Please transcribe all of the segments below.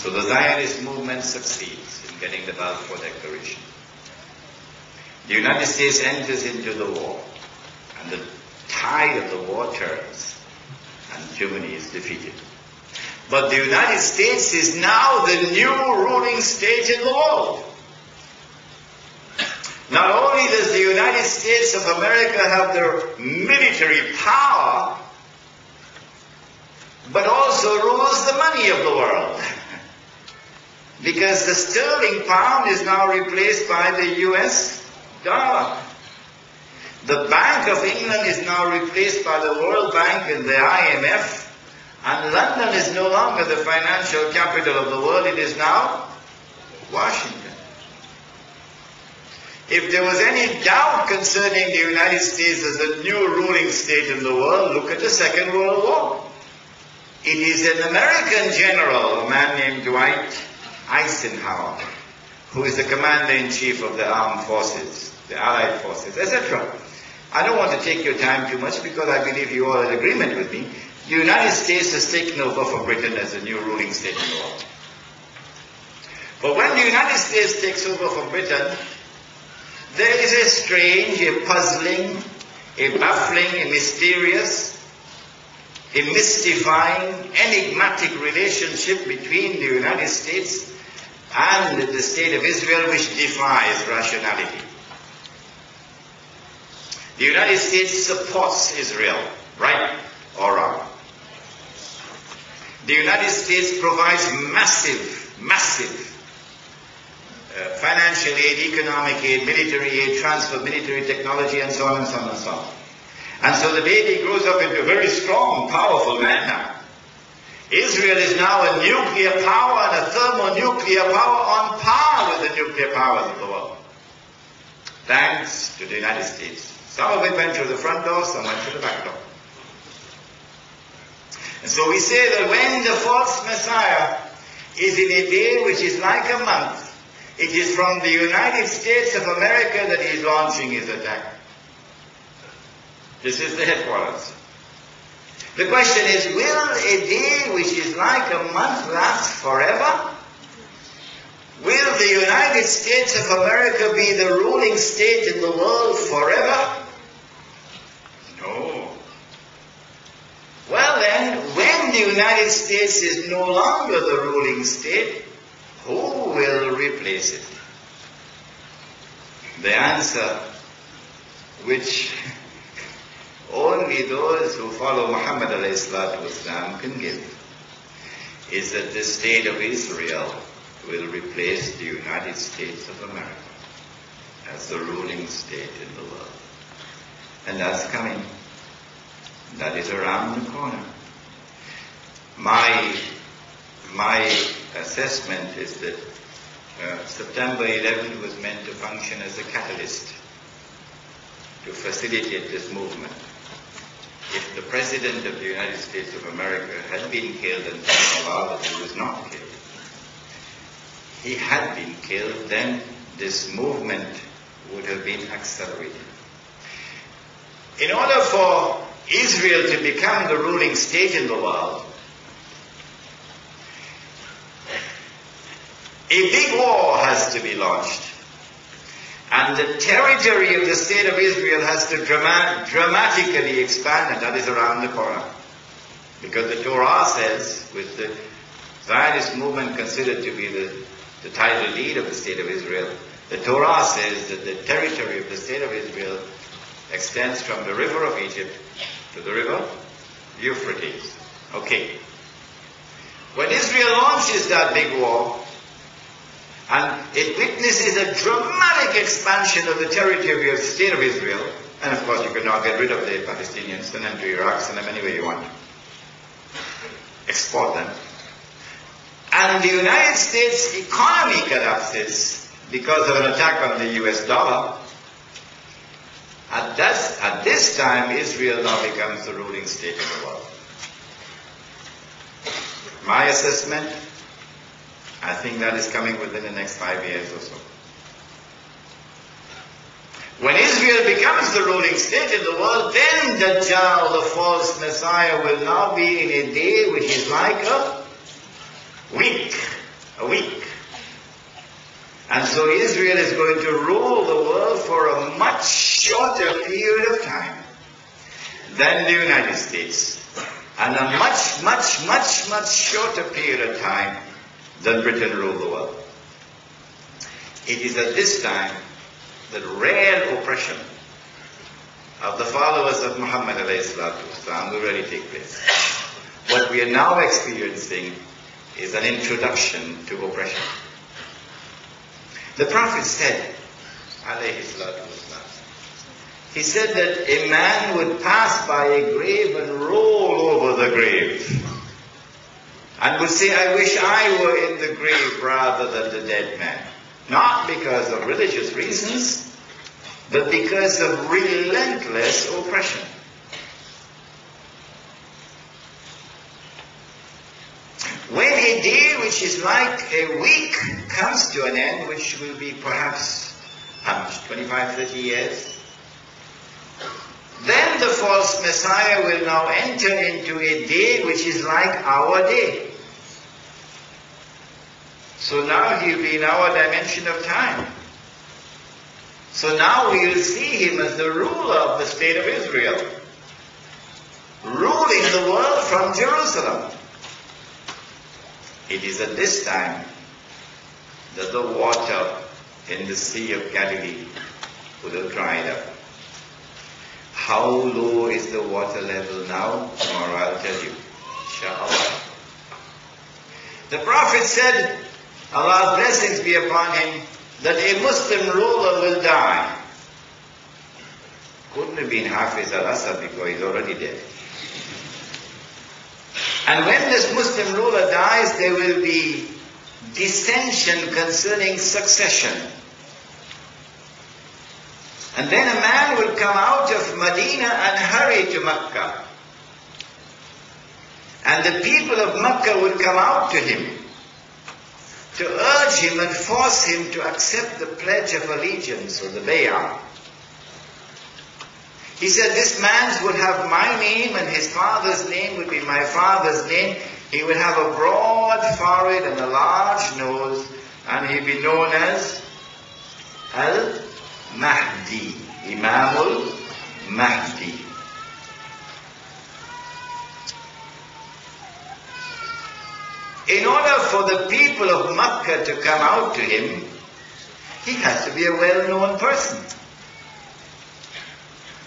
So the Zionist movement succeeds in getting the Balfour Declaration. The United States enters into the war, and the tide of the war turns, and Germany is defeated. But the United States is now the new ruling state in the world. Not only does the United States of America have their military power, but also rules the money of the world. Because the sterling pound is now replaced by the US dollar. The Bank of England is now replaced by the World Bank and the IMF. And London is no longer the financial capital of the world, it is now Washington. If there was any doubt concerning the United States as the new ruling state in the world, look at the Second World War. It is an American general, a man named Dwight Eisenhower, who is the commander-in-chief of the armed forces, the Allied forces, etc. I don't want to take your time too much because I believe you all are in agreement with me. The United States has taken over from Britain as the new ruling state in the world. But when the United States takes over from Britain, there is a strange, a puzzling, a baffling, a mysterious, a mystifying, enigmatic relationship between the United States and the State of Israel which defies rationality. The United States supports Israel, right or wrong. The United States provides massive financial aid, economic aid, military aid, transfer, military technology, and so on and so on and so on. And so the baby grows up into a very strong, powerful man now. Israel is now a nuclear power and a thermonuclear power on par with the nuclear powers of the world. Thanks to the United States. Some of it went through the front door, some went through the back door. And so we say that when the false Messiah is in a day which is like a month, it is from the United States of America that he is launching his attack. This is the headquarters. The question is, will a day which is like a month last forever? Will the United States of America be the ruling state in the world forever? No. Well then, when the United States is no longer the ruling state, who will replace it? The answer, which only those who follow Muhammad ﷺ can give, is that the state of Israel will replace the United States of America as the ruling state in the world. And that's coming. That is around the corner. My assessment is that September 11th was meant to function as a catalyst to facilitate this movement. If the President of the United States of America had been killed, and thank Allah that he was not killed, he had been killed, then this movement would have been accelerated. In order for Israel to become the ruling state in the world, a big war has to be launched. And the territory of the state of Israel has to dramatically expand, and that is around the Koran. Because the Torah says, with the Zionist movement considered to be the title lead of the state of Israel, the Torah says that the territory of the state of Israel extends from the river of Egypt to the river Euphrates. Okay. When Israel launches that big war, and it witnesses a dramatic expansion of the territory of the state of Israel, and of course you can now get rid of the Palestinians, send them to Iraq, send them anywhere you want, export them. And the United States economy collapses because of an attack on the US dollar. At this time, Israel now becomes the ruling state of the world. My assessment, I think that is coming within the next 5 years or so. When Israel becomes the ruling state in the world, then Dajjal, the false Messiah, will now be in a day which is like a week. a week. And so Israel is going to rule the world for a much shorter period of time than the United States, and a much shorter period of time than Britain ruled the world. It is at this time that real oppression of the followers of Muhammad ﷺ will really take place. What we are now experiencing is an introduction to oppression. The Prophet said, alayhi salatu wasalam, he said that a man would pass by a grave and roll over the grave and would say, I wish I were in the grave rather than the dead man. Not because of religious reasons, but because of relentless oppression. When a day which is like a week comes to an end, which will be perhaps, 25, 30 years, then the false Messiah will now enter into a day which is like our day. So now he'll be in our dimension of time. So now we will see him as the ruler of the state of Israel, ruling the world from Jerusalem. It is at this time that the water in the Sea of Galilee would have dried up. How low is the water level now? Tomorrow I'll tell you, inshallah. The Prophet said, Allah's blessings be upon him, that a Muslim ruler will die. Couldn't have been Hafiz al-Assad because he's already dead. And when this Muslim ruler dies, there will be dissension concerning succession. And then a man will come out of Medina and hurry to Mecca. And the people of Mecca would come out to him to urge him and force him to accept the pledge of allegiance or the bay'ah. He said, this man would have my name and his father's name would be my father's name. He would have a broad forehead and a large nose, and he'd be known as Al-Mahdi, Imamul Mahdi. In order for the people of Mecca to come out to him, he has to be a well-known person.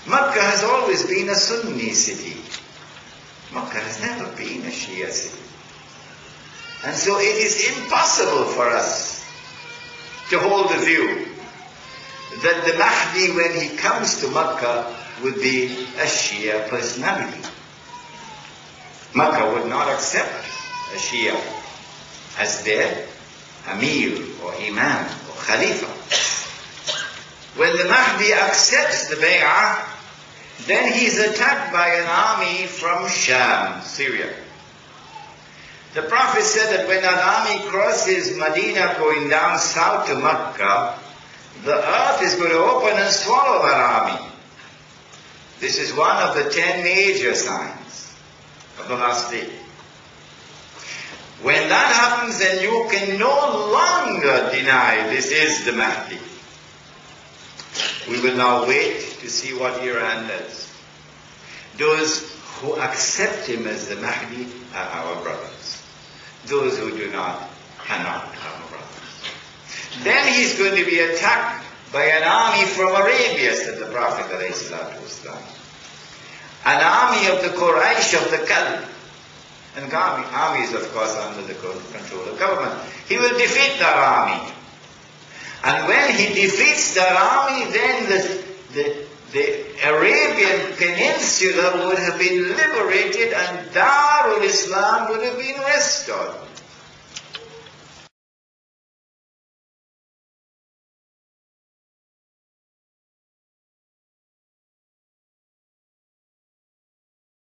Mecca has always been a Sunni city. Mecca has never been a Shia city. And so it is impossible for us to hold the view that the Mahdi, when he comes to Mecca, would be a Shia personality. Mecca would not accept a Shia as their Amir or Imam or Khalifa. When the Mahdi accepts the bay'ah, then he's attacked by an army from Sham, Syria. The Prophet said that when an army crosses Medina going down south to Mecca, the earth is going to open and swallow that army. This is one of the 10 major signs of the last day. When that happens, then you can no longer deny this is the Mahdi. We will now wait to see what Iran does. Those who accept him as the Mahdi are our brothers. Those who do not cannot become brothers. Then he's going to be attacked by an army from Arabia, said the Prophet ﷺ. An army of the Quraysh of the Kalb. And army is, of course, under the control of government. He will defeat that army. And when he defeats that army, then the Arabian Peninsula would have been liberated and Darul Islam would have been restored.